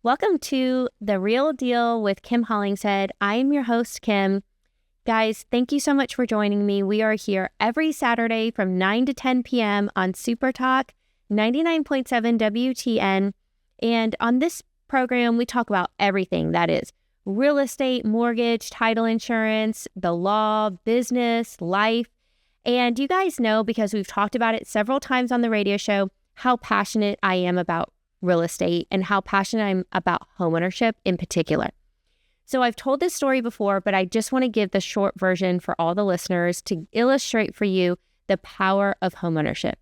Welcome to The Real Deal with Kim Hollingshead. I am your host, Kim. Guys, thank you so much for joining me. We are here every Saturday from 9 to 10 p.m. on Super Talk 99.7 WTN. And on this program, we talk about everything that is real estate, mortgage, title insurance, the law, business, life. And you guys know, because we've talked about it several times on the radio show, how passionate I am about real estate and how passionate I'm about homeownership in particular. So I've told this story before, but I just want to give the short version for all the listeners to illustrate for you the power of homeownership.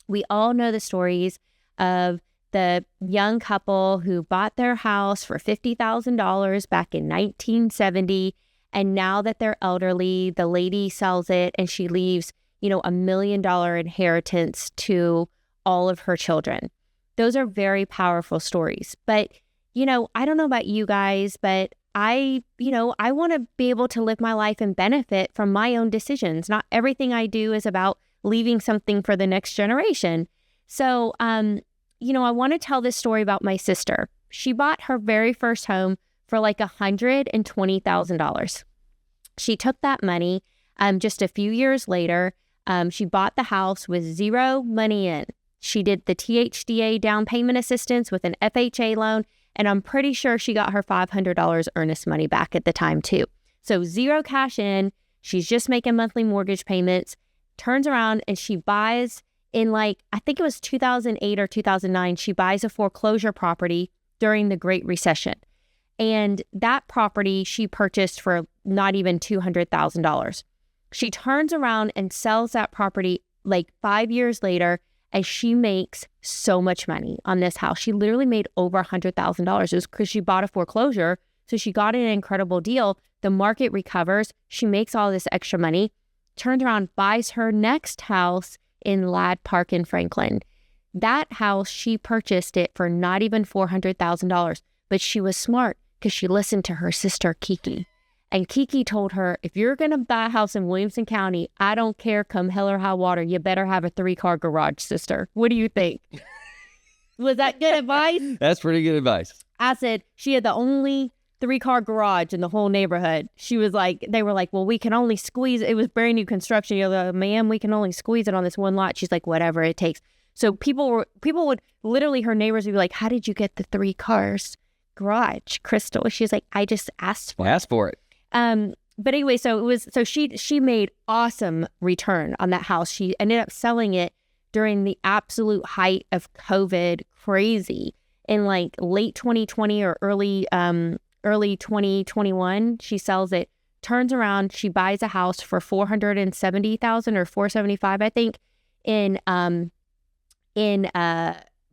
We all know the stories of the young couple who bought their house for $50,000 back in 1970. And now that they're elderly, the lady sells it and she leaves, $1 million inheritance to all of her children. Those are very powerful stories. But, I don't know about you guys, but I want to be able to live my life and benefit from my own decisions. Not everything I do is about leaving something for the next generation. So, I want to tell this story about my sister. She bought her very first home for like $120,000. She took that money just a few years later. She bought the house with zero money in. She did the THDA down payment assistance with an FHA loan, and I'm pretty sure she got her $500 earnest money back at the time too. So zero cash in. She's just making monthly mortgage payments, turns around and she buys in I think it was 2008 or 2009, she buys a foreclosure property during the Great Recession. And that property she purchased for not even $200,000. She turns around and sells that property 5 years later, and she makes so much money on this house. She literally made over $100,000. It was because she bought a foreclosure, so she got an incredible deal. The market recovers. She makes all this extra money, turns around, buys her next house in Ladd Park in Franklin. That house, she purchased it for not even $400,000, but she was smart because she listened to her sister, Kiki. And Kiki told her, if you're going to buy a house in Williamson County, I don't care, come hell or high water, you better have a 3-car garage, sister. What do you think? Was that good advice? That's pretty good advice. I said, she had the only 3-car garage in the whole neighborhood. She was they were like, well, we can only squeeze, it was brand new construction. You're like, ma'am, we can only squeeze it on this one lot. She's like, whatever it takes. So people would literally, her neighbors would be like, how did you get the 3 cars garage, Crystal? She's like, I just asked for it. Asked for it. But anyway, she made awesome return on that house. She ended up selling it during the absolute height of COVID crazy in late 2020 or early 2021. She sells it, turns around, she buys a house for $470,000 or $475,000, I think, in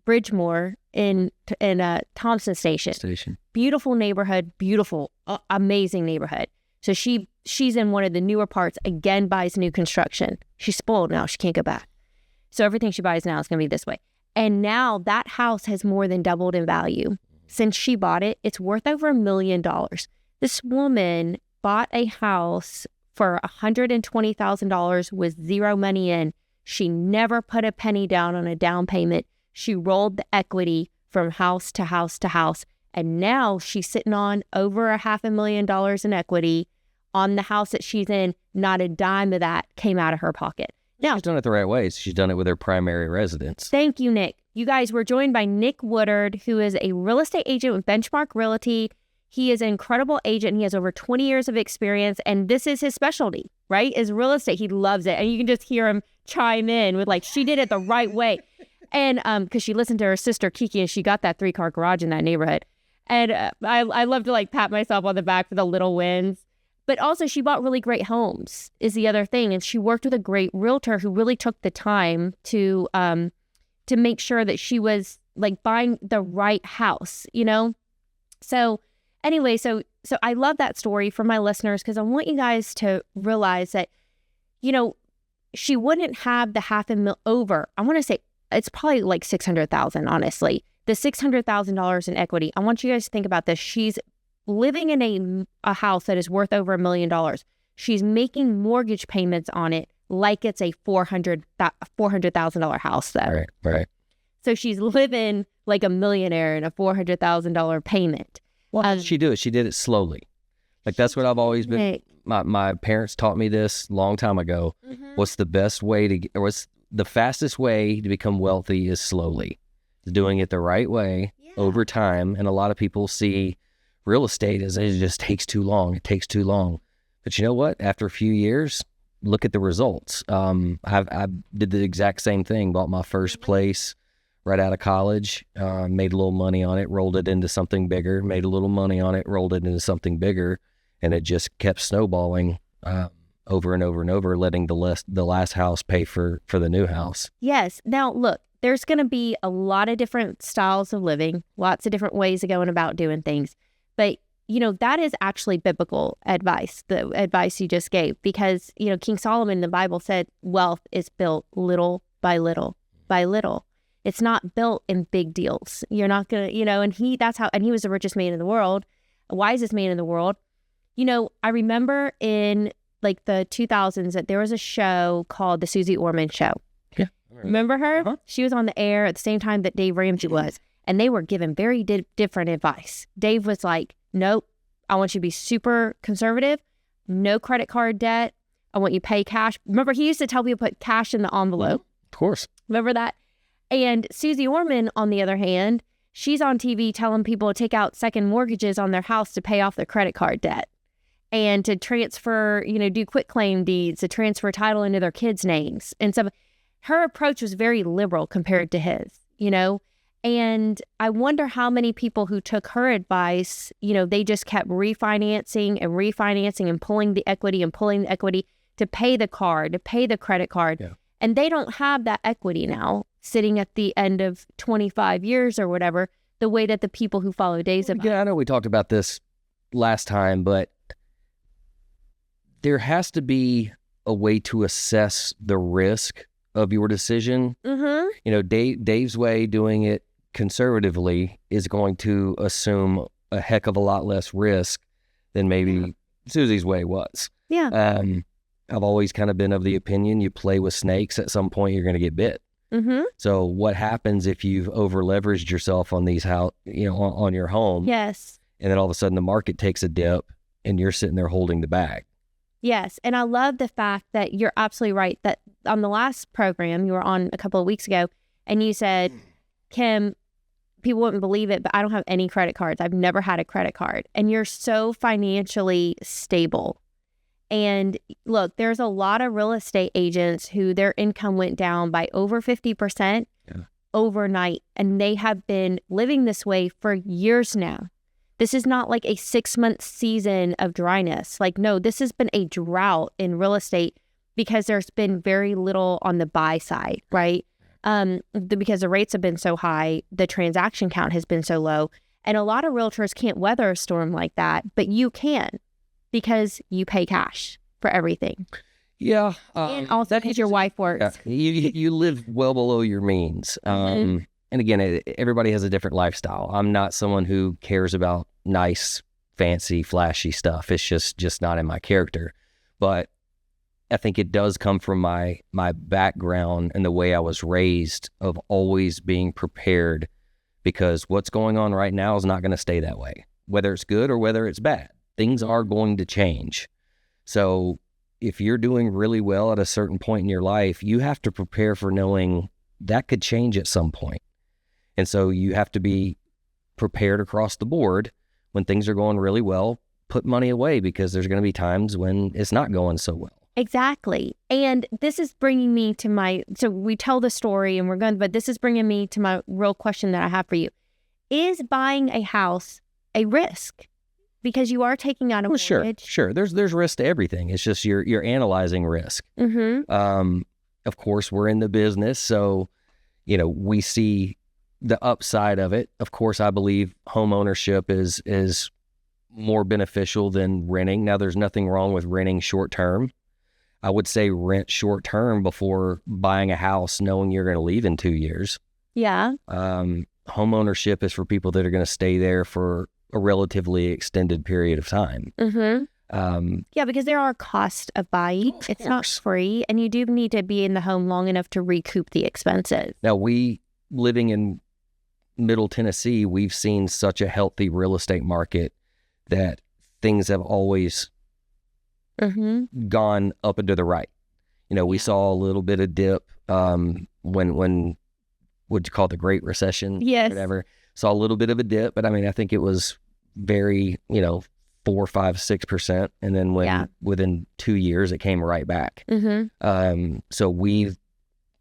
Bridgemore in Thompson Station. Beautiful neighborhood, amazing neighborhood. So she's in one of the newer parts, again, buys new construction. She's spoiled now. She can't go back. So everything she buys now is going to be this way. And now that house has more than doubled in value. Since she bought it, it's worth over $1 million. This woman bought a house for $120,000 with zero money in. She never put a penny down on a down payment. She rolled the equity from house to house to house. And now she's sitting on over $500,000 in equity on the house that she's in. Not a dime of that came out of her pocket. Now, she's done it the right way. She's done it with her primary residence. Thank you, Nick. You guys, we're joined by Nick Woodard, who is a real estate agent with Benchmark Realty. He is an incredible agent. And he has over 20 years of experience. And this is his specialty, right? Is real estate. He loves it. And you can just hear him chime in with she did it the right way. And because she listened to her sister, Kiki, and she got that 3-car garage in that neighborhood. And I love to pat myself on the back for the little wins. But also she bought really great homes is the other thing. And she worked with a great realtor who really took the time to make sure that she was buying the right house, So anyway, so I love that story for my listeners because I want you guys to realize that, she wouldn't have the $500,000 over. I want to say it's probably $600,000, honestly. The $600,000 in equity. I want you guys to think about this. She's living in a house that is worth over $1 million. She's making mortgage payments on it like it's a $400,000 house, though. Right. So she's living like a millionaire in a $400,000 payment. Well, how did she do it? She did it slowly. Like, that's what I've always been. My parents taught me this a long time ago. What's the best way to, or what's the fastest way to become wealthy is slowly. Doing it the right way over time. And a lot of people see real estate as it just takes too long. It takes too long. But you know what? After a few years, look at the results. I did the exact same thing. Bought my first place right out of college, made a little money on it, rolled it into something bigger, made a little money on it, rolled it into something bigger. And it just kept snowballing over and over and over, letting the last house pay for the new house. Yes. Now, look, there's going to be a lot of different styles of living, lots of different ways of going about doing things. But, that is actually biblical advice, the advice you just gave, because, King Solomon in the Bible said wealth is built little by little by little. It's not built in big deals. You're not going to, and he was the richest man in the world, the wisest man in the world. I remember in like the 2000s that there was a show called The Susie Orman Show. Yeah. Remember her? Uh-huh. She was on the air at the same time that Dave Ramsey was, and they were given very different advice. Dave was like, nope, I want you to be super conservative, no credit card debt. I want you to pay cash. Remember, he used to tell people to put cash in the envelope. Of course. Remember that? And Susie Orman, on the other hand, she's on TV telling people to take out second mortgages on their house to pay off their credit card debt and to transfer, do quitclaim deeds, to transfer title into their kids' names. And so her approach was very liberal compared to his, and I wonder how many people who took her advice, they just kept refinancing and pulling the equity to pay the card, to pay the credit card. Yeah. And they don't have that equity now sitting at the end of 25 years or whatever, the way that the people who follow Dave's advice. Yeah, I know we talked about this last time, but there has to be a way to assess the risk of your decision. Dave's way, doing it conservatively, is going to assume a heck of a lot less risk than maybe Susie's way was. Yeah. I've always kind of been of the opinion, you play with snakes, at some point you're going to get bit. So what happens if you've over leveraged yourself on these on your home? Yes. And then all of a sudden the market takes a dip and you're sitting there holding the bag. Yes. And I love the fact that you're absolutely right, that on the last program you were on a couple of weeks ago, and you said, Kim, people wouldn't believe it, but I don't have any credit cards. I've never had a credit card. And you're so financially stable. And look, there's a lot of real estate agents who their income went down by over 50% overnight. And they have been living this way for years now. This is not like a 6-month season of dryness. Like, no, this has been a drought in real estate because there's been very little on the buy side, right? Because the rates have been so high, the transaction count has been so low. And a lot of realtors can't weather a storm like that, but you can, because you pay cash for everything. Yeah. And also because your wife works. Yeah, you live well below your means. And again, everybody has a different lifestyle. I'm not someone who cares about nice, fancy, flashy stuff. It's just not in my character. But I think it does come from my background and the way I was raised, of always being prepared, because what's going on right now is not going to stay that way, whether it's good or whether it's bad. Things are going to change. So if you're doing really well at a certain point in your life, you have to prepare for knowing that could change at some point. And so you have to be prepared across the board. When things are going really well, put money away, because there's going to be times when it's not going so well. Exactly. And this is bringing me to so we tell the story and we're going, but this is bringing me to my real question that I have for you. Is buying a house a risk? Because you are taking out a mortgage. Sure. There's risk to everything. It's just you're analyzing risk. Of course, we're in the business, so we see the upside of it. Of course, I believe homeownership is more beneficial than renting. Now, there's nothing wrong with renting short term. I would say rent short term before buying a house, knowing you're going to leave in 2 years. Yeah. Homeownership is for people that are going to stay there for a relatively extended period of time. Yeah, because there are costs of buying. It's not free, and you do need to be in the home long enough to recoup the expenses. Now, we living in Middle Tennessee, we've seen such a healthy real estate market that things have always gone up and to the right. We saw a little bit of dip when what'd you call it, the Great Recession? Yes. Whatever. Saw a little bit of a dip, but I mean, I think it was very, 4, 5, 6%. And then within 2 years, it came right back. So I don't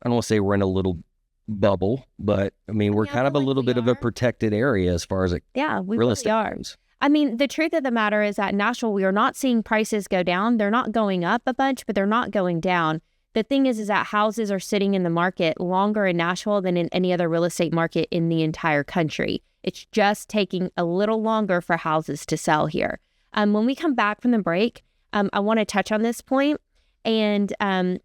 want to say we're in a little bubble, but I mean, we're kind of a little bit of a protected area as far as we real really estate are. goes. I mean, the truth of the matter is that in Nashville, we are not seeing prices go down. They're not going up a bunch, but they're not going down. The thing is that houses are sitting in the market longer in Nashville than in any other real estate market in the entire country. It's just taking a little longer for houses to sell here. When we come back from the break, I want to touch on this point and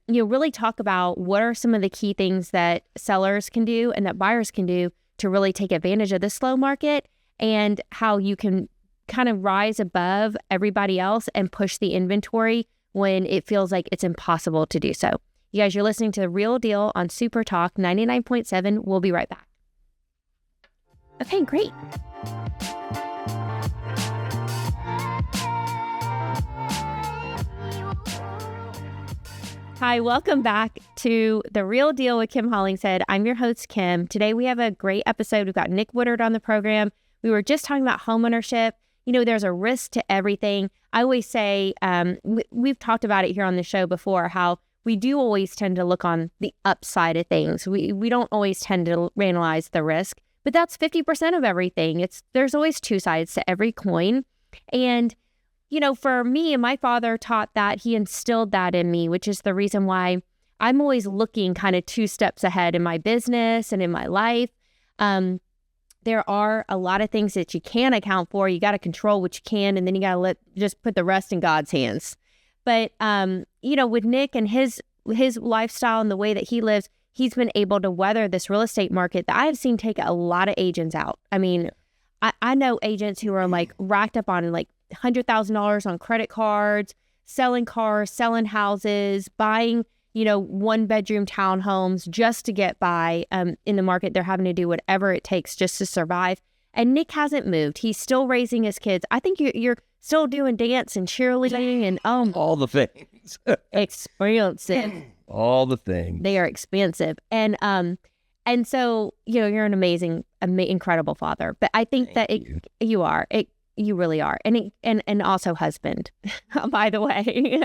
really talk about what are some of the key things that sellers can do and that buyers can do to really take advantage of the slow market, and how you can kind of rise above everybody else and push the inventory when it feels like it's impossible to do so. You guys, you're listening to The Real Deal on Super Talk 99.7. We'll be right back. Okay, great. Hi, welcome back to The Real Deal with Kim Hollingshead. I'm your host, Kim. Today we have a great episode. We've got Nick Woodard on the program. We were just talking about homeownership. There's a risk to everything. I always say, we've talked about it here on the show before, how we do always tend to look on the upside of things. We don't always tend to analyze the risk, but that's 50% of everything. There's always two sides to every coin. And, for me, and my father taught that, he instilled that in me, which is the reason why I'm always looking kind of 2 steps ahead in my business and in my life. There are a lot of things that you can't account for. You got to control what you can, and then you got to just put the rest in God's hands. But, with Nick and his lifestyle and the way that he lives, he's been able to weather this real estate market that I have seen take a lot of agents out. I mean, I know agents who are like racked up on like $100,000 on credit cards, selling cars, selling houses, buying 1-bedroom townhomes just to get by in the market. They're having to do whatever it takes just to survive. And Nick hasn't moved. He's still raising his kids. I think you're still doing dance and cheerleading and all the things. Expensive. All the things. They are expensive. And so, you're an amazing, incredible father. But I think you are. You really are. And also husband, by the way.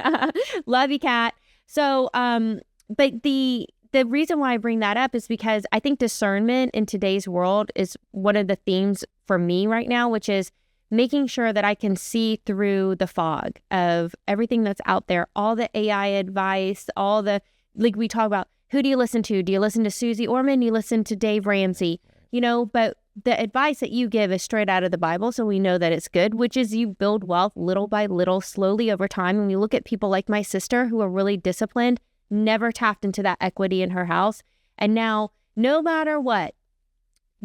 Love you, Kat. So, but the reason why I bring that up is because I think discernment in today's world is one of the themes for me right now, which is making sure that I can see through the fog of everything that's out there, all the AI advice, all the, like we talk about, who do you listen to? Do you listen to Susie Orman? Do you listen to Dave Ramsey? But the advice that you give is straight out of the Bible, so we know that it's good, which is you build wealth little by little, slowly over time. And we look at people like my sister who are really disciplined, never tapped into that equity in her house. And now, no matter what,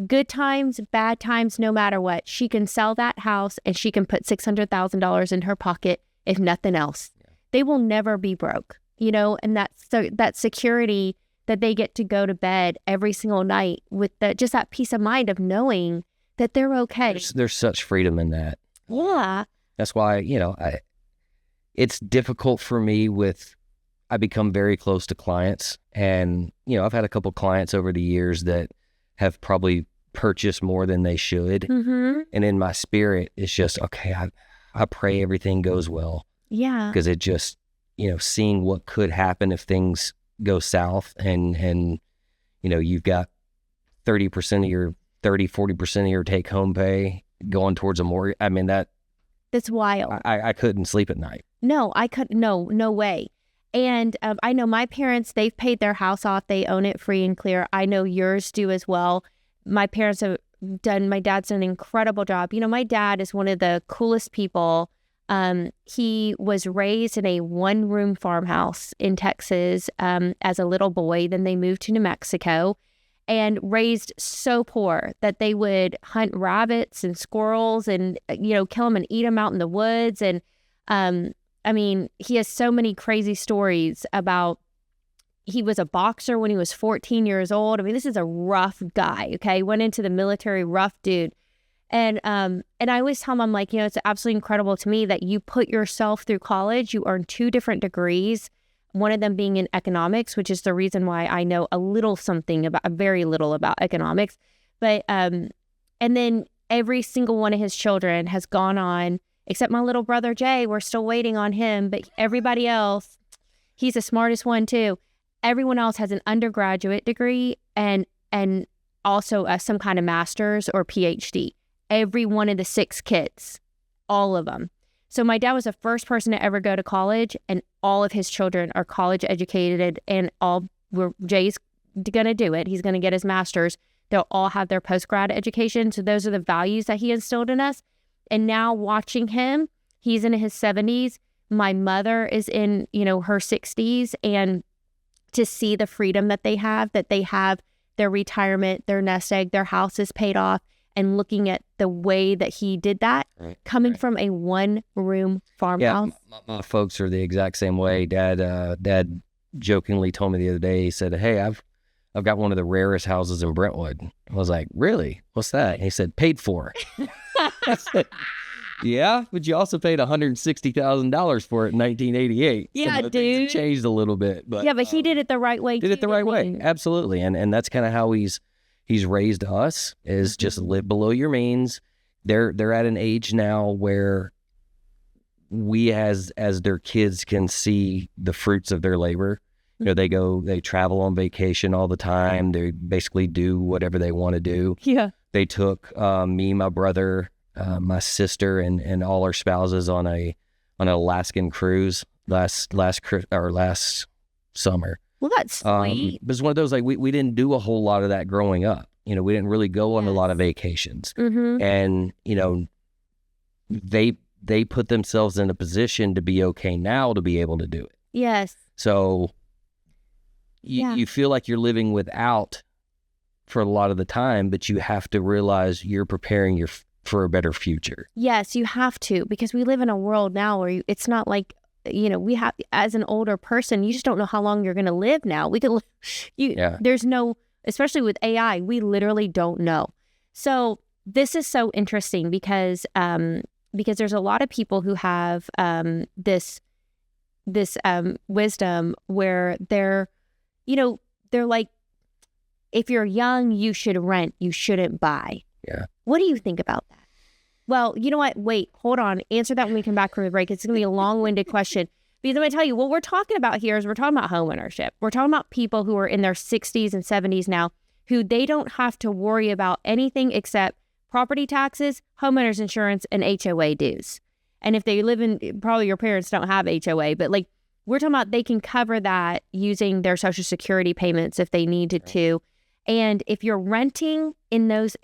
good times, bad times, no matter what, she can sell that house and she can put $600,000 in her pocket, if nothing else. Yeah. They will never be broke, and that security that they get to go to bed every single night with just that peace of mind of knowing that they're okay. There's such freedom in that. Yeah. That's why, it's difficult for me I become very close to clients, and, I've had a couple clients over the years that have probably purchased more than they should. Mm-hmm. And in my spirit, it's just, okay, I pray everything goes well. Yeah. Because it just, seeing what could happen if things go south and you've got 40% of your take home pay going towards a mortgage. I mean, that's wild. I couldn't sleep at night. No, I couldn't. No way. And I know my parents, they've paid their house off. They own it free and clear. I know yours do as well. My dad's done an incredible job. My dad is one of the coolest people. He was raised in a 1-room farmhouse in Texas as a little boy. Then they moved to New Mexico and raised so poor that they would hunt rabbits and squirrels and, kill them and eat them out in the woods. And, he has so many crazy stories about, He was a boxer when he was 14 years old. I mean, this is a rough guy, okay? Went into the military, rough dude. And I always tell him, I'm like, it's absolutely incredible to me that you put yourself through college. You earn 2 different degrees, one of them being in economics, which is the reason why I know very little about economics. But, and then every single one of his children has gone on, except my little brother, Jay. We're still waiting on him, but everybody else, he's the smartest one too. Everyone else has an undergraduate degree and also some kind of master's or PhD. Every one of the 6 kids, all of them. So my dad was the first person to ever go to college, and all of his children are college educated, and Jay's going to do it. He's going to get his master's. They'll all have their post-grad education. So those are the values that he instilled in us. And now watching him, he's in his 70s. My mother is in, her 60s, and to see the freedom that they have their retirement, their nest egg, their house is paid off, and looking at the way that he did that, coming from a 1-room farmhouse. Yeah, my folks are the exact same way. Dad jokingly told me the other day, he said, "Hey, I've got one of the rarest houses in Brentwood." I was like, "Really? What's that?" And he said, "Paid for." I said, "Yeah, but you also paid $160,000 for it in 1988. Yeah, so dude. It's changed a little bit, but he did it the right way. Absolutely, and that's kind of how he's raised us, is just live below your means. They're at an age now where we as their kids can see the fruits of their labor. They travel on vacation all the time. They basically do whatever they want to do. Yeah. They took me, my brother, my sister, and all our spouses on an Alaskan cruise last summer. Well, that's sweet. It was one of those, like, we didn't do a whole lot of that growing up. We didn't really go on a lot of vacations. Mm-hmm. And, they put themselves in a position to be okay now to be able to do it. Yes. So you feel like you're living without for a lot of the time, but you have to realize you're preparing for a better future. Yes, you have to, because we live in a world now where it's not like, we have, as an older person, you just don't know how long you're going to live now. There's no, especially with AI, we literally don't know. So this is so interesting because there's a lot of people who have this wisdom where they're like, if you're young, you should rent, you shouldn't buy. Yeah. What do you think about that? Well, you know what? Wait, hold on. Answer that when we come back from the break. It's going to be a long-winded question. Because I'm going to tell you, what we're talking about here is we're talking about homeownership. We're talking about people who are in their 60s and 70s now, who they don't have to worry about anything except property taxes, homeowners insurance, and HOA dues. And if they live in, probably your parents don't have HOA, but like, we're talking about they can cover that using their Social Security payments if they needed to. And if you're renting in that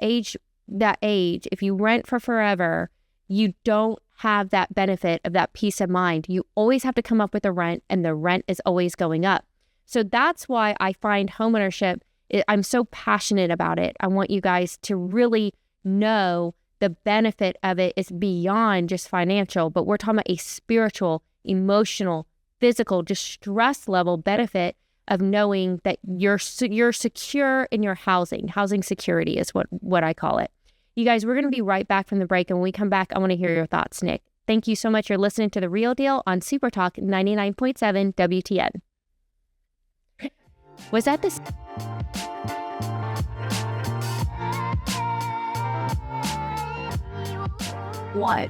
age, if you rent for forever, you don't have that benefit of that peace of mind. You always have to come up with a rent, and the rent is always going up. So that's why I find homeownership, I'm so passionate about it. I want you guys to really know the benefit of it is beyond just financial, but we're talking about a spiritual, emotional, physical, just stress level benefit of knowing that you're secure in your housing. Housing security is what I call it. You guys, we're going to be right back from the break. And when we come back, I want to hear your thoughts, Nick. Thank you so much. You're listening to The Real Deal on Super Talk 99.7 WTN. Was that this? What?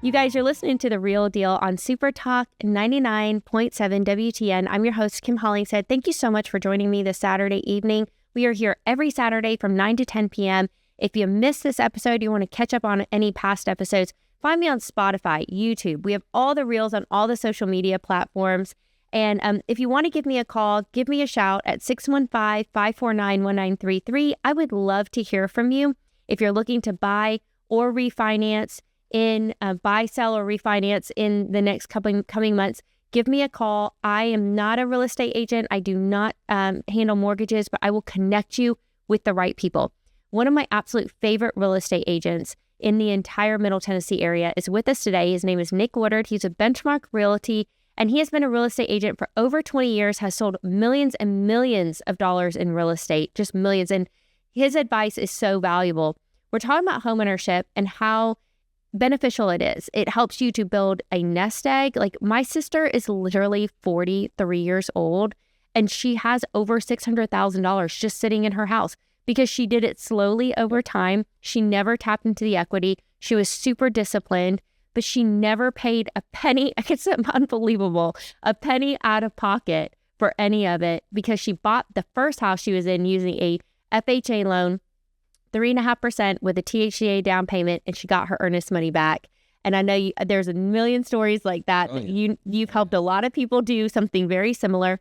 You guys, you're listening to The Real Deal on Super Talk 99.7 WTN. I'm your host, Kim Hollingshead. Thank you so much for joining me this Saturday evening. We are here every Saturday from 9 to 10 p.m. If you missed this episode, you want to catch up on any past episodes, find me on Spotify, YouTube. We have all the reels on all the social media platforms. And if you want to give me a call, give me a shout at 615-549-1933. I would love to hear from you. If you're looking to buy or refinance, buy, sell, or refinance in the next coming months, give me a call. I am not a real estate agent. I do not handle mortgages, but I will connect you with the right people. One of my absolute favorite real estate agents in the entire Middle Tennessee area is with us today. His name is Nick Woodard. He's a Benchmark Realty, And he has been a real estate agent for over 20 years, has sold millions and millions of dollars in real estate, just millions. And his advice is so valuable. We're talking about homeownership and how beneficial it is. It helps you to build a nest egg. Like my sister is literally 43 years old and she has over $600,000 just sitting in her house because she did it slowly over time. She never tapped into the equity. She was super disciplined, but she never paid a penny. It's unbelievable. A penny out of pocket for any of it because she bought the first house she was in using a FHA loan, 3.5% with a THCA down payment, and she got her earnest money back. And I know there's a million stories like that. You've helped a lot of people do something very similar.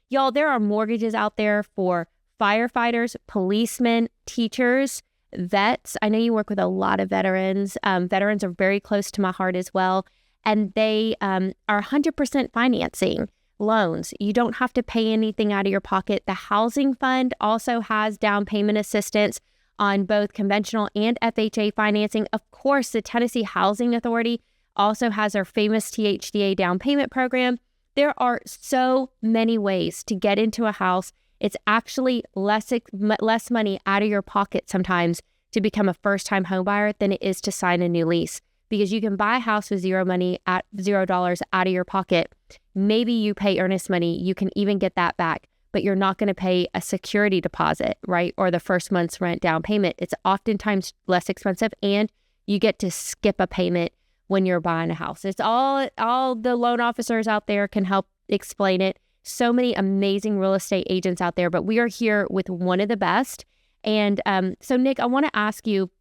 Y'all, there are mortgages out there for firefighters, policemen, teachers, vets. I know you work with a lot of veterans. Veterans are very close to my heart as well. And they are 100% financing loans. You don't have to pay anything out of your pocket. The housing fund also has down payment assistance on both conventional and FHA financing. Of course, the Tennessee Housing Authority also has our famous THDA down payment program. There are so many ways to get into a house. It's actually less money out of your pocket sometimes to become a first-time home buyer than it is to sign a new lease, because you can buy a house with zero money at $0 out of your pocket. Maybe you pay earnest money. You can even get that back, but you're not going to pay a security deposit, right? Or the first month's rent down payment. It's oftentimes less expensive, and you get to skip a payment when you're buying a house. It's all the loan officers out there can help explain it. So many amazing real estate agents out there, but we are here with one of the best. And so Nick, I want to ask you,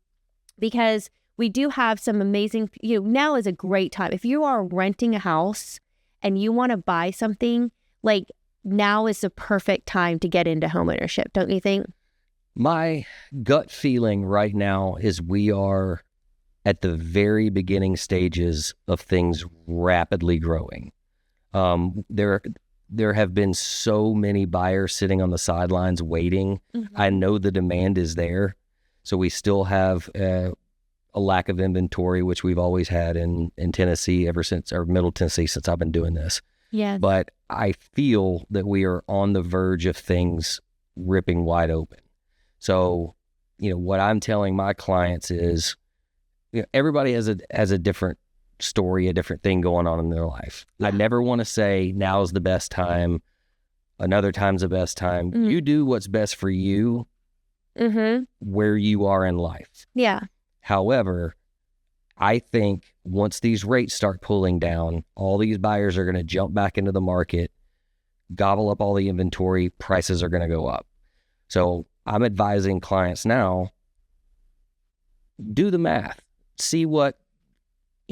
because we do have some amazing, now is a great time. If you are renting a house and you want to buy something, like now is the perfect time to get into homeownership, don't you think? My gut feeling right now is we are at the very beginning stages of things rapidly growing. There have been so many buyers sitting on the sidelines waiting. Mm-hmm. I know the demand is there. So we still have a lack of inventory, which we've always had in Tennessee ever since, or Middle Tennessee, since I've been doing this. Yeah. But I feel that we are on the verge of things ripping wide open. So, what I'm telling my clients is, everybody has a different story, a different thing going on in their life. Yeah. I never want to say now is the best time, another time's the best time. Mm-hmm. You do what's best for you, mm-hmm. where you are in life. Yeah. However, I think once these rates start pulling down, all these buyers are going to jump back into the market, gobble up all the inventory, prices are going to go up. So I'm advising clients now, do the math, see what,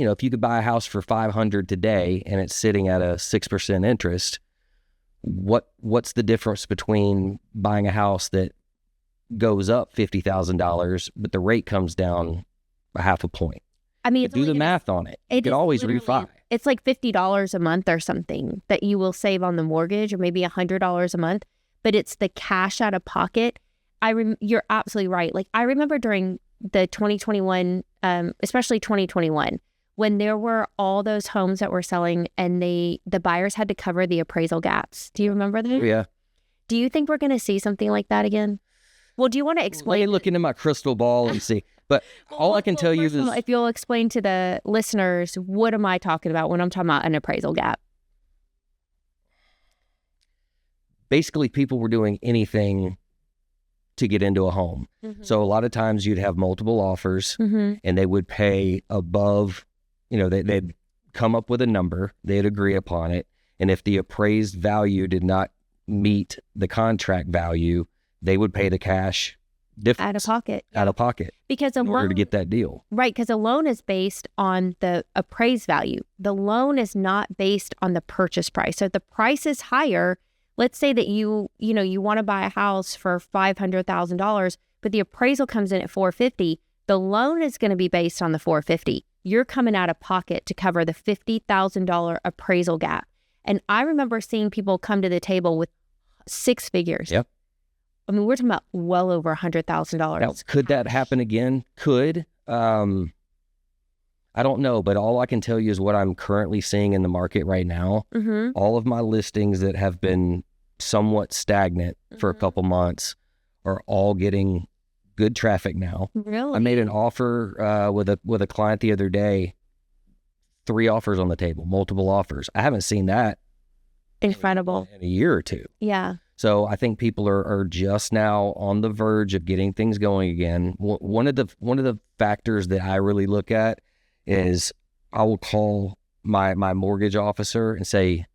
if you could buy a house for $500 today and it's sitting at a 6% interest, what's the difference between buying a house that goes up $50,000, but the rate comes down a half a point? I mean, do the math on it. You could always refi. It's like $50 a month or something that you will save on the mortgage, or maybe $100 a month, but it's the cash out of pocket. You're absolutely right. Like I remember during the 2021, especially 2021, when there were all those homes that were selling and the buyers had to cover the appraisal gaps. Do you remember that? Yeah. Do you think we're going to see something like that again? Well, do you want to explain? Let me look into my crystal ball and see. But all I can tell you is, if you'll explain to the listeners, what am I talking about when I'm talking about an appraisal gap? Basically, people were doing anything to get into a home. Mm-hmm. So a lot of times you'd have multiple offers, mm-hmm. and they would pay above, they'd come up with a number, they'd agree upon it. And if the appraised value did not meet the contract value, they would pay the cash difference. Out of pocket. Because in order to get that deal. Right, because a loan is based on the appraised value. The loan is not based on the purchase price. So if the price is higher, let's say that you want to buy a house for $500,000, but the appraisal comes in at $450,000. The loan is going to be based on the $450,000. You're coming out of pocket to cover the $50,000 appraisal gap. And I remember seeing people come to the table with six figures. Yep. I mean, we're talking about well over $100,000. Now, could that happen again? Could. I I don't know, but all I can tell you is what I'm currently seeing in the market right now. Mm-hmm. All of my listings that have been somewhat stagnant for a couple months are all getting good traffic now. Really? I made an offer with a client the other day, 3 offers on the table, multiple offers. I haven't seen that Incredible. in a year or two. Yeah. So I think people are just now on the verge of getting things going again. One of the factors that I really look at is I will call my mortgage officer and say,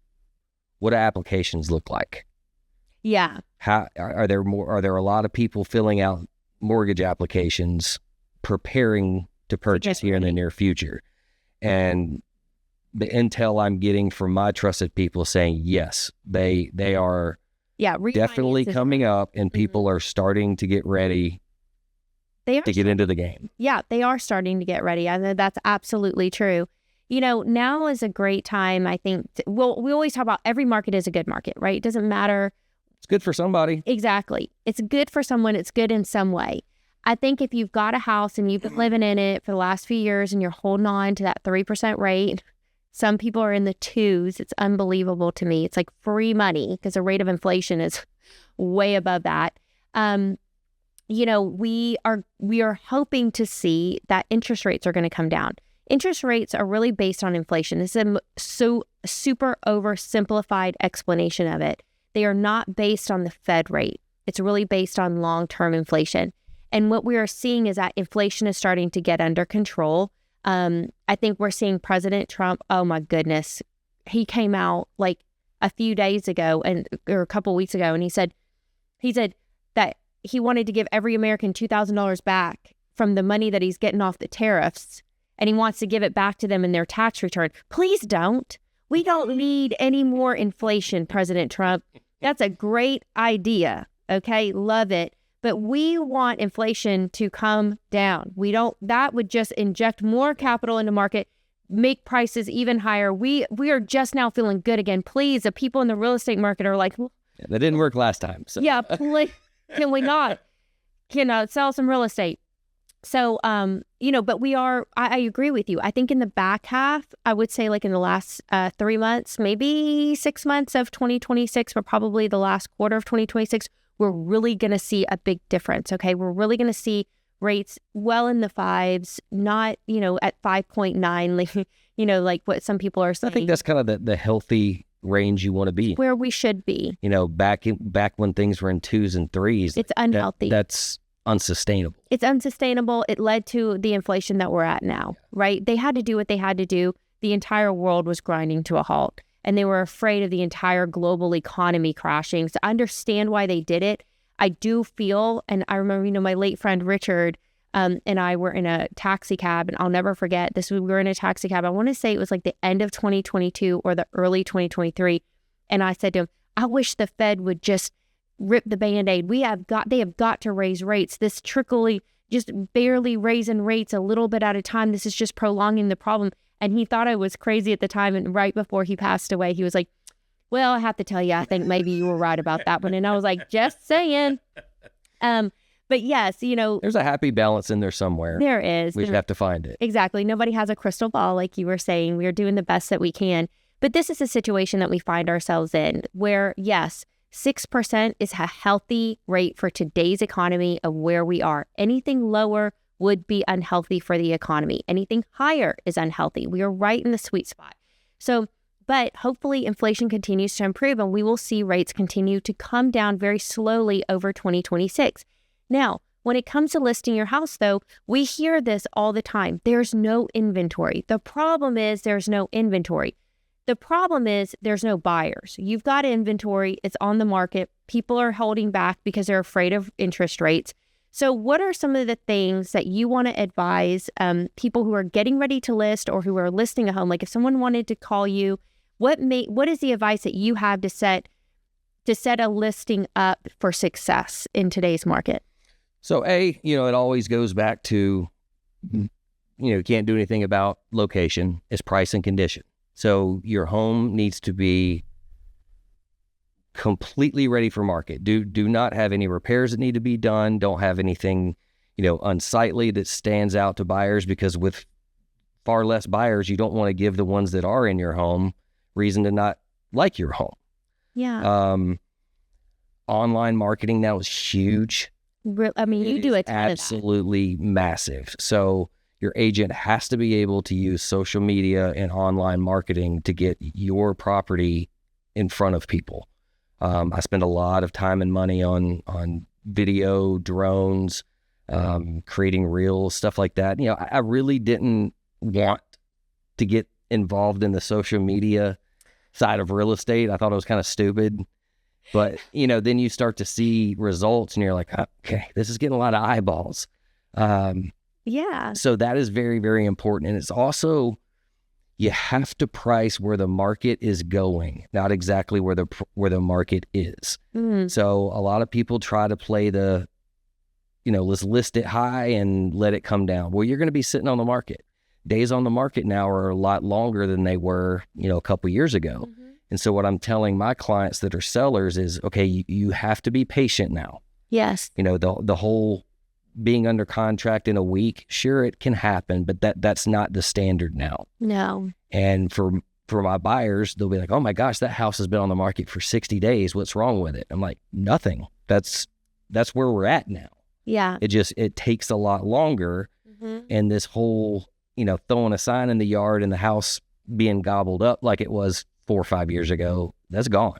what do applications look like? Yeah. How are there a lot of people filling out mortgage applications preparing to purchase here in the near future? And the intel I'm getting from my trusted people saying, yes, they are definitely coming up, and people are starting to get ready to get into the game. Yeah, they are starting to get ready. I know that's absolutely true. You know, now is a great time, I think. We always talk about every market is a good market, right? It doesn't matter. It's good for somebody. Exactly. It's good for someone. It's good in some way. I think if you've got a house and you've been living in it for the last few years and you're holding on to that 3% rate, some people are in the 2s. It's unbelievable to me. It's like free money because the rate of inflation is way above that. You know, we are hoping to see that interest rates are going to come down. Interest rates are really based on inflation. This is a super oversimplified explanation of it. They are not based on the Fed rate. It's really based on long-term inflation. And what we are seeing is that inflation is starting to get under control. I think we're seeing President Trump, oh my goodness, he came out like a few days ago or a couple weeks ago, and he said that he wanted to give every American $2,000 back from the money that he's getting off the tariffs, and he wants to give it back to them in their tax return. Please don't. We don't need any more inflation, President Trump. That's a great idea. Okay, love it. But we want inflation to come down. That would just inject more capital into market, make prices even higher. We are just now feeling good again. Please, the people in the real estate market are like, that didn't work last time. So. Yeah, please, can we not? Sell some real estate. So, but I agree with you. I think in the back half, I would say like in the last 3 months, maybe 6 months of 2026, but probably the last quarter of 2026, we're really going to see a big difference, okay? We're really going to see rates well in the 5s, not, at 5.9, like what some people are saying. I think that's kind of the healthy range you want to be. Where we should be. Back when things were in 2s and 3s. It's unhealthy. That's unsustainable. It's unsustainable. It led to the inflation that we're at now, right? They had to do what they had to do. The entire world was grinding to a halt. And they were afraid of the entire global economy crashing. So I understand why they did it. I do feel, and I remember, my late friend Richard and I were in a taxi cab, and I'll never forget this. We were in a taxi cab. I want to say it was like the end of 2022 or the early 2023. And I said to him, I wish the Fed would just rip the Band-Aid. They have got to raise rates. This just barely raising rates a little bit at a time. This is just prolonging the problem. And he thought I was crazy at the time. And right before he passed away, he was like, well, I have to tell you, I think maybe you were right about that one. And I was like, just saying. But yes, there's a happy balance in there somewhere. There is. We just have to find it. Exactly. Nobody has a crystal ball, like you were saying. We are doing the best that we can. But this is a situation that we find ourselves in where, yes, 6% is a healthy rate for today's economy of where we are. Anything lower would be unhealthy for the economy. Anything higher is unhealthy. We are right in the sweet spot. So, but hopefully inflation continues to improve and we will see rates continue to come down very slowly over 2026. Now, when it comes to listing your house, though, we hear this all the time. There's no inventory. The problem is there's no inventory. The problem is there's no buyers. You've got inventory. It's on the market. People are holding back because they're afraid of interest rates. So what are some of the things that you want to advise people who are getting ready to list or who are listing a home? Like if someone wanted to call you, what is the advice that you have to set a listing up for success in today's market? So it always goes back to, you can't do anything about location. It's price and condition. So your home needs to be completely ready for market. Do not have any repairs that need to be done. Don't have anything, unsightly that stands out to buyers, because with far less buyers, you don't want to give the ones that are in your home reason to not like your home. Yeah. Online marketing now is huge. I mean, you do a ton of that. Absolutely massive. So your agent has to be able to use social media and online marketing to get your property in front of people. I spend a lot of time and money on video, drones, creating reels, stuff like that. You know, I really didn't want to get involved in the social media side of real estate. I thought it was kind of stupid. But, you know, then you start to see results and you're like, okay, this is getting a lot of eyeballs. Yeah. So that is very, very important. And it's also, you have to price where the market is going, not exactly where the market is. So a lot of people try to play the, you know, let's list it high and let it come down. Well, you're going to be sitting on the market. Days on the market now are a lot longer than they were, you know, a couple years ago. And so what I'm telling my clients that are sellers is, okay, you have to be patient now. Yes. You know, the whole being under contract in a week, sure, it can happen, but that's not the standard now. No. And for my buyers, they'll be like, oh my gosh, that house has been on the market for 60 days. What's wrong with it? I'm like, nothing. That's where we're at now. Yeah. It takes a lot longer. And this whole, you know, throwing a sign in the yard and the house being gobbled up like it was 4 or 5 years ago, that's gone.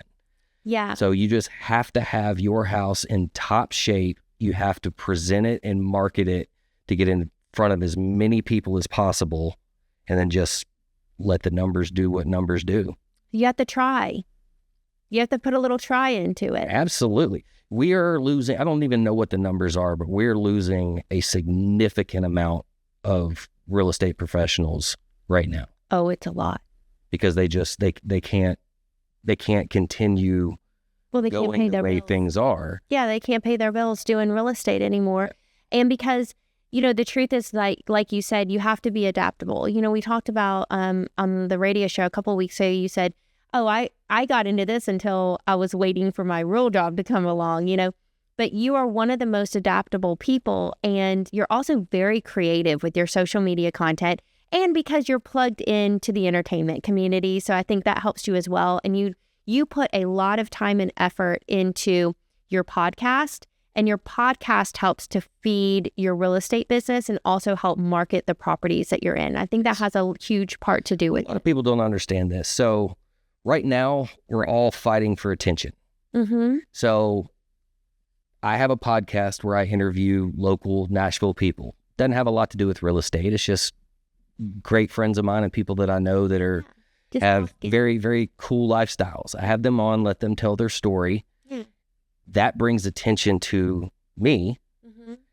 Yeah. So you just have to have your house in top shape. You have to present it and market it to get in front of as many people as possible, and then just let the numbers do what numbers do. You have to try. You have to put a little try into it. Absolutely. We are losing, I don't even know what the numbers are, but we're losing a significant amount of real estate professionals right now. Oh, it's a lot. Because they can't continue they going can't pay the their way bills. Things are. Yeah, they can't pay their bills doing real estate anymore. And because, you know, the truth is, like you said, you have to be adaptable. You know, we talked about on the radio show a couple of weeks ago, you said, oh, I got into this until I was waiting for my real job to come along, you know. But you are one of the most adaptable people, and you're also very creative with your social media content. And because you're plugged into the entertainment community. So I think that helps you as well. And you put a lot of time and effort into your podcast, and your podcast helps to feed your real estate business and also help market the properties that you're in. I think that has a huge part to do with it. A lot of people don't understand this. So right now, we're all fighting for attention. So I have a podcast where I interview local Nashville people. Doesn't have a lot to do with real estate. It's just great friends of mine and people that I know that are have very, very cool lifestyles. I have them on, let them tell their story. That brings attention to me.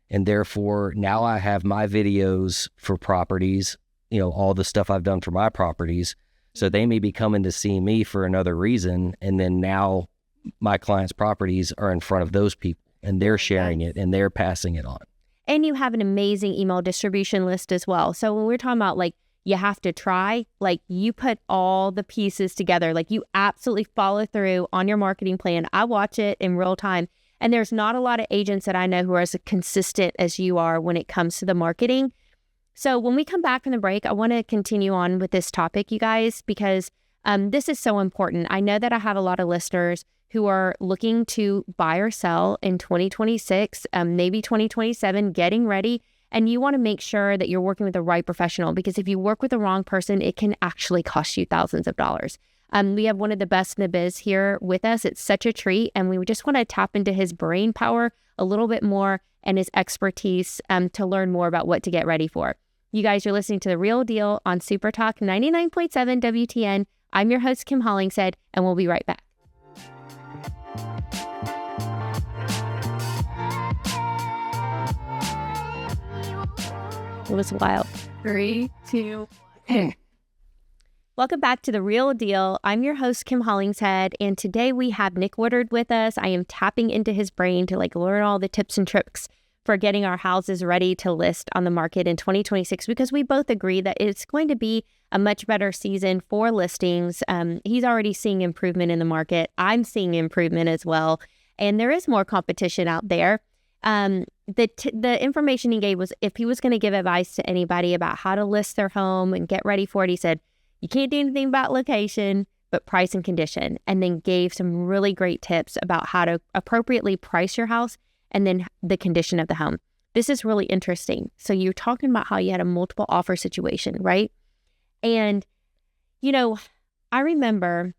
And therefore, now I have my videos for properties, you know, all the stuff I've done for my properties. So they may be coming to see me for another reason. And then now my clients' properties are in front of those people, and they're sharing it and they're passing it on. And you have an amazing email distribution list as well. So when we're talking about like, you have to try, like you put all the pieces together, like you absolutely follow through on your marketing plan. I watch it in real time. And there's not a lot of agents that I know who are as consistent as you are when it comes to the marketing. So when we come back from the break, I want to continue on with this topic, you guys, because this is so important. I know that I have a lot of listeners who are looking to buy or sell in 2026, maybe 2027, getting ready. And you want to make sure that you're working with the right professional, because if you work with the wrong person, it can actually cost you thousands of dollars. We have one of the best in the biz here with us. It's such a treat. And we just want to tap into his brain power a little bit more and his expertise to learn more about what to get ready for. You guys are listening to The Real Deal on Super Talk 99.7 WTN. I'm your host, Kim Hollingshead, and we'll be right back. It was wild. 3, 2, 1. Welcome back to The Real Deal. I'm your host, Kim Hollingshead, and today we have Nick Woodard with us. I am tapping into his brain to learn all the tips and tricks for getting our houses ready to list on the market in 2026, because we both agree that it's going to be a much better season for listings. He's already seeing improvement in the market. I'm seeing improvement as well, and there is more competition out there. The information he gave was if he was going to give advice to anybody about how to list their home and get ready for it, he said, you can't do anything about location, but price and condition, and then gave some really great tips about how to appropriately price your house and then the condition of the home. This is really interesting. So you're talking about how you had a multiple offer situation, right? And, I remember,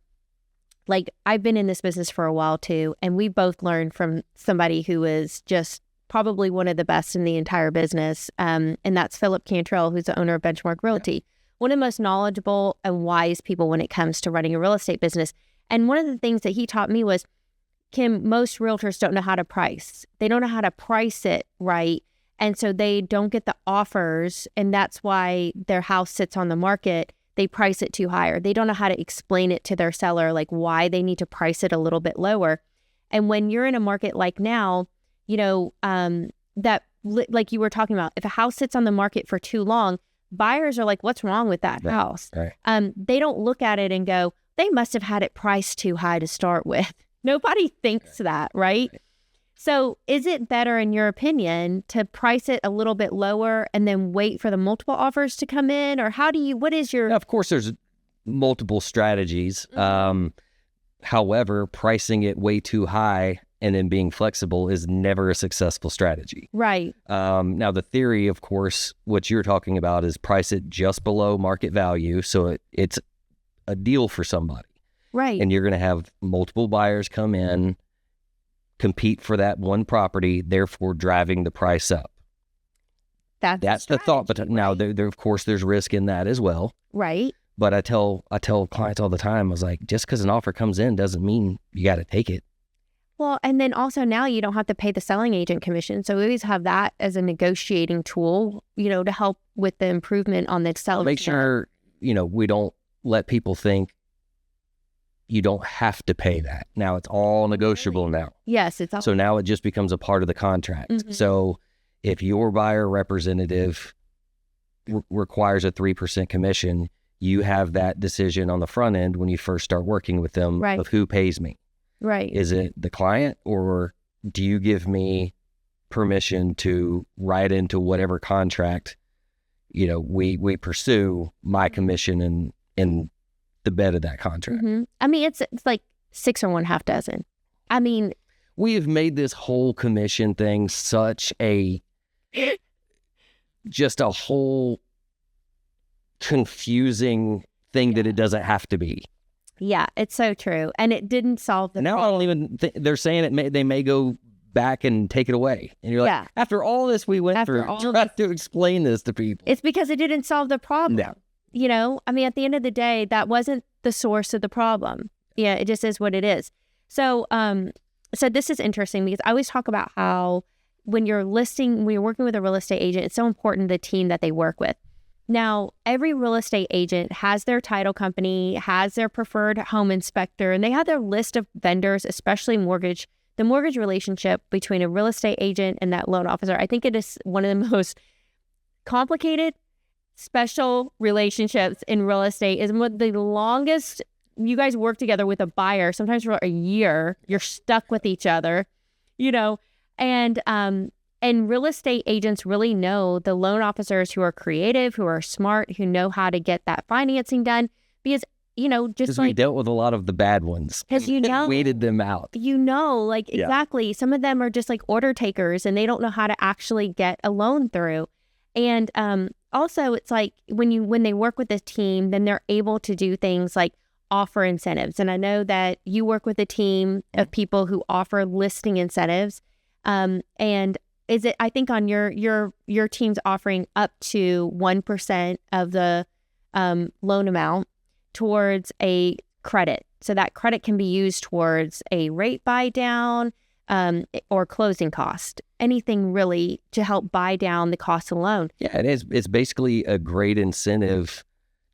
I've been in this business for a while too, and we both learned from somebody who is just probably one of the best in the entire business, and that's Philip Cantrell, who's the owner of Benchmark Realty. One of the most knowledgeable and wise people when it comes to running a real estate business. And one of the things that he taught me was, Kim, most realtors don't know how to price. They don't know how to price it right. And so they don't get the offers. And that's why their house sits on the market. They price it too high. Or they don't know how to explain it to their seller, why they need to price it a little bit lower. And when you're in a market like now, that like you were talking about, if a house sits on the market for too long, buyers are like, what's wrong with that house? Right. They don't look at it and go, they must have had it priced too high to start with. Nobody thinks that, right? So is it better, in your opinion, to price it a little bit lower and then wait for the multiple offers to come in? Or what is your... Now, of course, there's multiple strategies. However, pricing it way too high and then being flexible is never a successful strategy. Right. Now, the theory, of course, what you're talking about is price it just below market value, so it's a deal for somebody. Right. And you're going to have multiple buyers come in, compete for that one property, therefore driving the price up. That's the thought. But now, there of course, there's risk in that as well. Right. But I tell clients all the time, I was like, just because an offer comes in doesn't mean you got to take it. Well, and then also now you don't have to pay the selling agent commission. So we always have that as a negotiating tool, to help with the improvement on the selling. Make sure, we don't let people think you don't have to pay that. Now it's all negotiable now. Yes, it's all. So now it just becomes a part of the contract. Mm-hmm. So if your buyer representative requires a 3% commission, you have that decision on the front end when you first start working with them of who pays me. Right. Is it the client, or do you give me permission to write into whatever contract, we pursue my commission in the bed of that contract? Mm-hmm. I mean, it's like 6 or 1/2 dozen. I mean, we have made this whole commission thing such just a whole confusing thing that it doesn't have to be. Yeah, it's so true. And it didn't solve the now problem. I don't even think they're saying they may go back and take it away. And you're like, after all this we went through, trying to explain this to people. It's because it didn't solve the problem. No. I mean, at the end of the day, that wasn't the source of the problem. Yeah, it just is what it is. So, so this is interesting because I always talk about how when you're working with a real estate agent, it's so important the team that they work with. Now, every real estate agent has their title company, has their preferred home inspector, and they have their list of vendors, especially mortgage. The mortgage relationship between a real estate agent and that loan officer, I think it is one of the most complicated, special relationships in real estate. Is one of the longest. You guys work together with a buyer, sometimes for a year. You're stuck with each other, and real estate agents really know the loan officers who are creative, who are smart, who know how to get that financing done. Because, just like... we dealt with a lot of the bad ones. Because weeded them out. Exactly. Some of them are just like order takers and they don't know how to actually get a loan through. And also it's like when they work with a team, then they're able to do things like offer incentives. And I know that you work with a team of people who offer listing incentives. And is it, I think on your team's offering up to 1% of the loan amount towards a credit. So that credit can be used towards a rate buy down or closing cost, anything really to help buy down the cost of the loan. Yeah, it is. It's basically a great incentive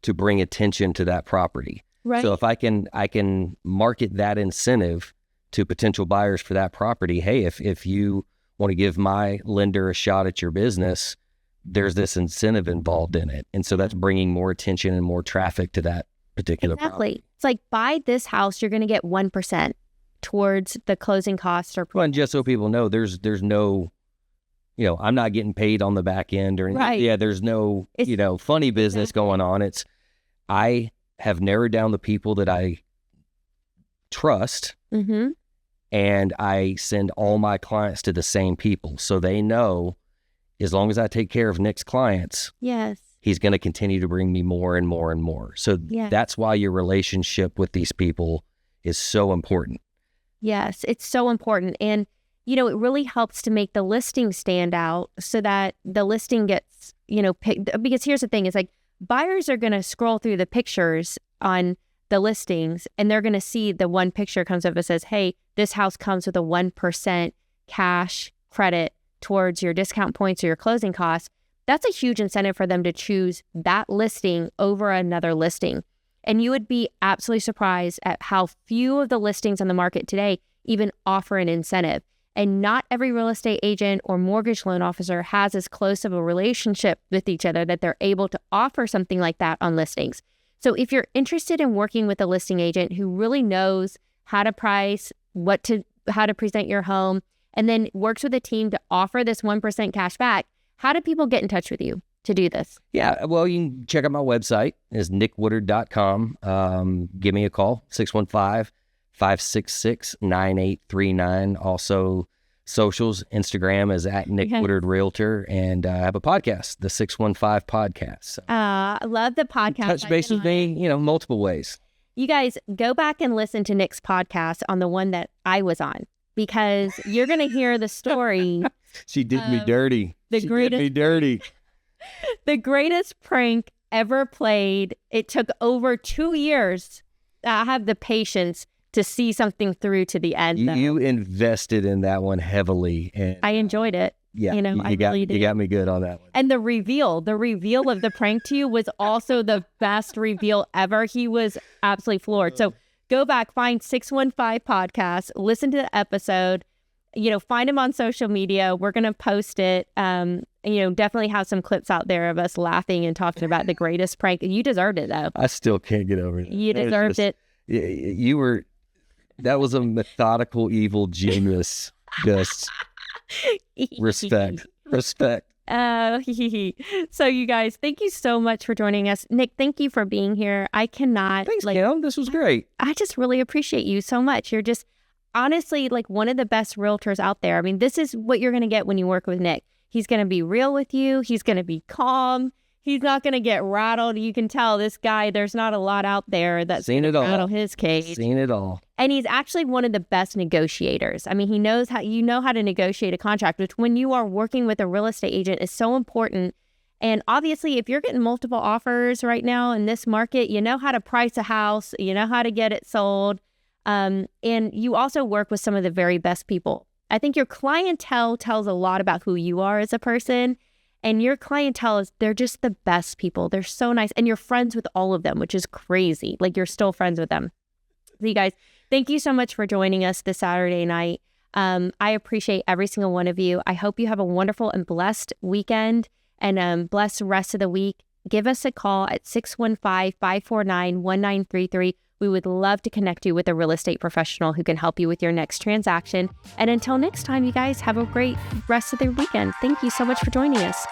to bring attention to that property. Right. So if I can market that incentive to potential buyers for that property, hey, if you want to give my lender a shot at your business, there's this incentive involved in it. And so that's bringing more attention and more traffic to that particular property. It's like, buy this house, you're going to get 1% towards the closing costs. Well, and just so people know, there's no I'm not getting paid on the back end or anything. Right. Yeah, there's no, funny business going on. I have narrowed down the people that I trust, Mm-hmm. and I send all my clients to the same people. So they know as long as I take care of Nick's clients, Yes. he's going to continue to bring me more and more and more. So Yeah. that's why your relationship with these people is so important. Yes, it's so important. And, it really helps to make the listing stand out so that the listing gets, picked. Because here's the thing, it's like buyers are going to scroll through the pictures on the listings and they're going to see the one picture comes up that says, hey, this house comes with a 1% cash credit towards your discount points or your closing costs. That's a huge incentive for them to choose that listing over another listing. And you would be absolutely surprised at how few of the listings on the market today even offer an incentive. And not every real estate agent or mortgage loan officer has as close of a relationship with each other that they're able to offer something like that on listings. So if you're interested in working with a listing agent who really knows how to price, how to present your home, and then works with a team to offer this 1% cash back, how do people get in touch with you to do this? Yeah, well, you can check out my website. It's nickwoodard.com. Give me a call, 615-566-9839. Also, socials, Instagram is at Nick Woodard Realtor, and I have a podcast, the 615 Podcast. So I love the podcast. touch base with me, multiple ways. You guys go back and listen to Nick's podcast on the one that I was on, because you're going to hear the story. She did me dirty. She did me dirty. The greatest prank ever played. It took over 2 years. I have the patience to see something through to the end. You invested in that one heavily, and I enjoyed it. Yeah, I really did. You got me good on that one. And the reveal of the prank to you was also the best reveal ever. He was absolutely floored. So go back, find 615 Podcast, listen to the episode, find him on social media. We're going to post it. Definitely have some clips out there of us laughing and talking about the greatest prank. You deserved it, though. I still can't get over it. You deserved it. That was a methodical, evil genius. Just respect. So you guys, thank you so much for joining us. Nick, thank you for being here. I cannot. Thanks, Kim. This was great. I just really appreciate you so much. You're just honestly like one of the best realtors out there. I mean, this is what you're going to get when you work with Nick. He's going to be real with you. He's going to be calm. He's not going to get rattled. You can tell this guy, there's not a lot out there that's seen it all. Rattle his cage. Seen it all. And he's actually one of the best negotiators. I mean, he knows how to negotiate a contract, which when you are working with a real estate agent is so important. And obviously, if you're getting multiple offers right now in this market, you know how to price a house, you know how to get it sold. And you also work with some of the very best people. I think your clientele tells a lot about who you are as a person. And your clientele they're just the best people. They're so nice. And you're friends with all of them, which is crazy. Like you're still friends with them. So you guys, thank you so much for joining us this Saturday night. I appreciate every single one of you. I hope you have a wonderful and blessed weekend and blessed rest of the week. Give us a call at 615-549-1933. We would love to connect you with a real estate professional who can help you with your next transaction. And until next time, you guys have a great rest of the weekend. Thank you so much for joining us.